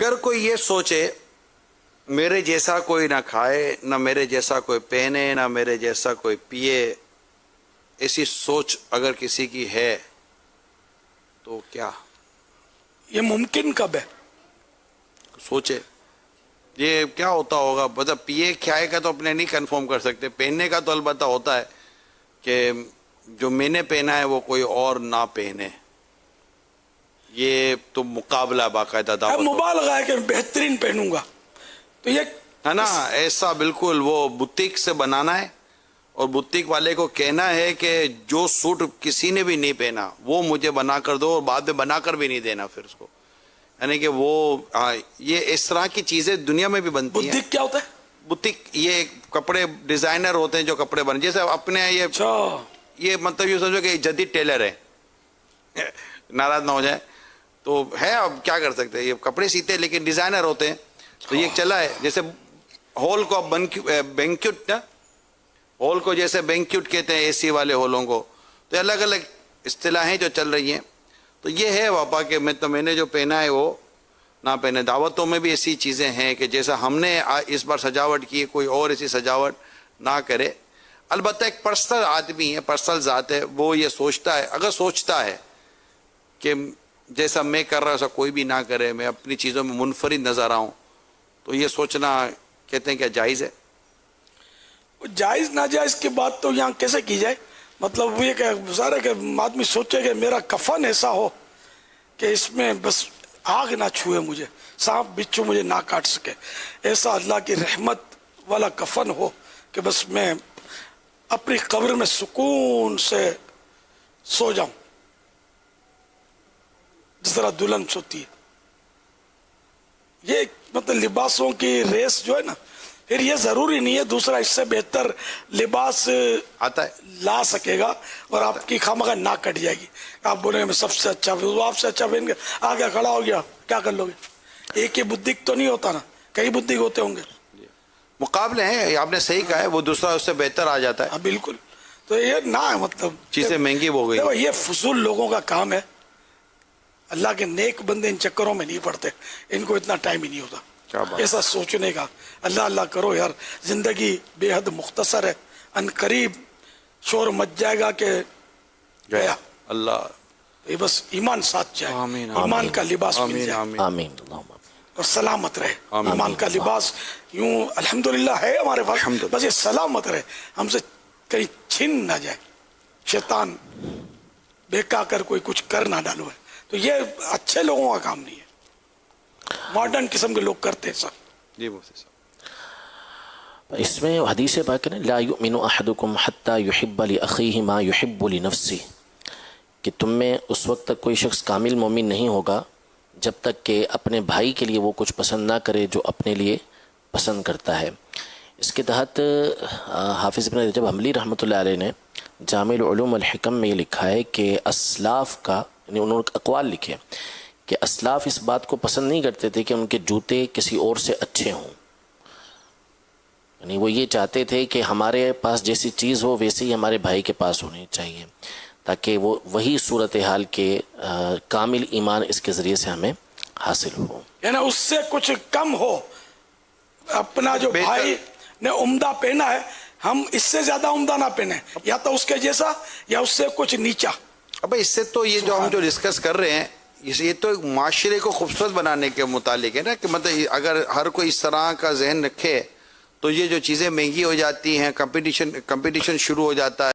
اگر کوئی یہ سوچے میرے جیسا کوئی نہ کھائے، نہ میرے جیسا کوئی پہنے، نہ میرے جیسا کوئی پیے، ایسی سوچ اگر کسی کی ہے تو کیا یہ ممکن کب ہے؟ سوچے یہ کیا ہوتا ہوگا؟ مطلب پیے کھائے کا تو اپنے نہیں کنفرم کر سکتے، پہننے کا تو البتہ ہوتا ہے کہ جو میں نے پہنا ہے وہ کوئی اور نہ پہنے، یہ تو مقابلہ باقاعدہ دعوت مبالغہ ہے کہ بہترین پہنوں گا، تو یہ ہے نا، ایسا بالکل وہ بوتیک سے بنانا ہے اور بوتیک والے کو کہنا ہے کہ جو سوٹ کسی نے بھی نہیں پہنا وہ مجھے بنا کر دو، اور بعد میں بنا کر بھی نہیں دینا پھر اس کو، یعنی کہ وہ یہ اس طرح کی چیزیں دنیا میں بھی بنتی ہیں۔ بوتیک کیا ہوتا ہے؟ بوتیک یہ کپڑے ڈیزائنر ہوتے ہیں جو کپڑے بن، جیسے اپنے یہ مطلب یہ سمجھو کہ جدید ٹیلر ہے، ناراض نہ ہو جائے تو ہے، اب کیا کر سکتے ہیں، یہ کپڑے سیتے لیکن ڈیزائنر ہوتے ہیں، تو یہ چلا ہے۔ جیسے ہال کو بینکیوٹ نا، ہال کو جیسے بینکیوٹ کہتے ہیں اے سی والے ہالوں کو، تو الگ الگ اصطلاحیں جو چل رہی ہیں، تو یہ ہے واپا کہ میں نے جو پہنا ہے وہ نہ پہنے۔ دعوتوں میں بھی ایسی چیزیں ہیں کہ جیسا ہم نے اس بار سجاوٹ کی کوئی اور ایسی سجاوٹ نہ کرے۔ البتہ ایک پرسنل آدمی ہے، پرسنل ذات ہے، وہ یہ سوچتا ہے، اگر سوچتا ہے کہ جیسا میں کر رہا ہوں ایسا کوئی بھی نہ کرے، میں اپنی چیزوں میں منفرد نظر آؤں، تو یہ سوچنا کہتے ہیں کیا جائز ہے؟ جائز ناجائز کی بات تو یہاں کیسے کی جائے؟ مطلب وہ یہ کہ گزارے کہ آدمی سوچے کہ میرا کفن ایسا ہو کہ اس میں بس آگ نہ چھوئے مجھے، سانپ بچھو مجھے نہ کاٹ سکے، ایسا اللہ کی رحمت والا کفن ہو کہ بس میں اپنی قبر میں سکون سے سو جاؤں جس طرح دلہن سوتی ہے۔ یہ مطلب لباسوں کی ریس جو ہے نا، پھر یہ ضروری نہیں ہے دوسرا اس سے بہتر لباس آتا ہے، لا سکے گا اور آپ کی خامخواہ نہ کٹ جائے گی، آپ بولیں گے میں سب سے اچھا، وہ آپ سے اچھا پہن کے آگے کھڑا ہو گیا، کیا کر لو گے؟ ایک ہی بدک تو نہیں ہوتا نا، کئی بدک ہوتے ہوں گے، مقابلے ہیں، آپ نے صحیح کہا ہے، وہ دوسرا اس سے بہتر آ جاتا ہے، ہاں بالکل۔ تو یہ نہ ہے، مطلب چیزیں مہنگی ہو گئی۔ دیکھو یہ فضول لوگوں کا کام ہے، اللہ کے نیک بندے ان چکروں میں نہیں پڑتے، ان کو اتنا ٹائم ہی نہیں ہوتا ایسا سوچنے کا۔ اللہ اللہ کرو یار، زندگی بے حد مختصر ہے، ان قریب شور مچ جائے گا کہ گیا اللہ، یہ بس ایمان ساتھ جائے، آمین، ایمان کا لباس مل آمین، جائے آمین، آمین اللہم اور سلامت رہے۔ آمین۔ ایمان کا لباس یوں الحمدللہ ہے ہمارے پاس، الحمدللہ، بس یہ سلامت رہے، ہم سے کہیں چھن نہ جائے، شیطان بہکا کر کوئی کچھ کر نہ ڈالو ہے، تو یہ اچھے لوگوں کا کام نہیں ہے، ماڈرن قسم کے لوگ کرتے ہیں سب۔ جی مفتی صاحب، اس میں حدیث پاک ہے نا، لا یؤمن احدکم حتی یحب لاخیہ ما یحب لنفسہ، کہ تم میں اس وقت تک کوئی شخص کامل مومن نہیں ہوگا جب تک کہ اپنے بھائی کے لیے وہ کچھ پسند نہ کرے جو اپنے لیے پسند کرتا ہے۔ اس کے تحت حافظ ابن رجب حنبلی رحمۃ اللہ علیہ نے جامع العلوم والحکم میں یہ لکھا ہے کہ اسلاف کا، یعنی انہوں نے اقوال لکھے کہ اسلاف اس بات کو پسند نہیں کرتے تھے کہ ان کے جوتے کسی اور سے اچھے ہوں، یعنی وہ یہ چاہتے تھے کہ ہمارے پاس جیسی چیز ہو ویسے ہی ہمارے بھائی کے پاس ہونی چاہیے، تاکہ وہ وہی صورتحال کے کامل ایمان اس کے ذریعے سے ہمیں حاصل ہو، یعنی اس سے کچھ کم ہو، اپنا جو بھائی نے عمدہ پہنا ہے ہم اس سے زیادہ عمدہ نہ پہنے، یا تو اس کے جیسا یا اس سے کچھ نیچا۔ اب اس سے تو یہ جو ہم جو ڈسکس کر رہے ہیں یہ تو ایک معاشرے کو خوبصورت بنانے کے متعلق ہے نا، کہ مطلب اگر ہر کوئی اس طرح کا ذہن رکھے تو یہ جو چیزیں مہنگی ہو جاتی ہیں، کمپٹیشن شروع ہو جاتا ہے۔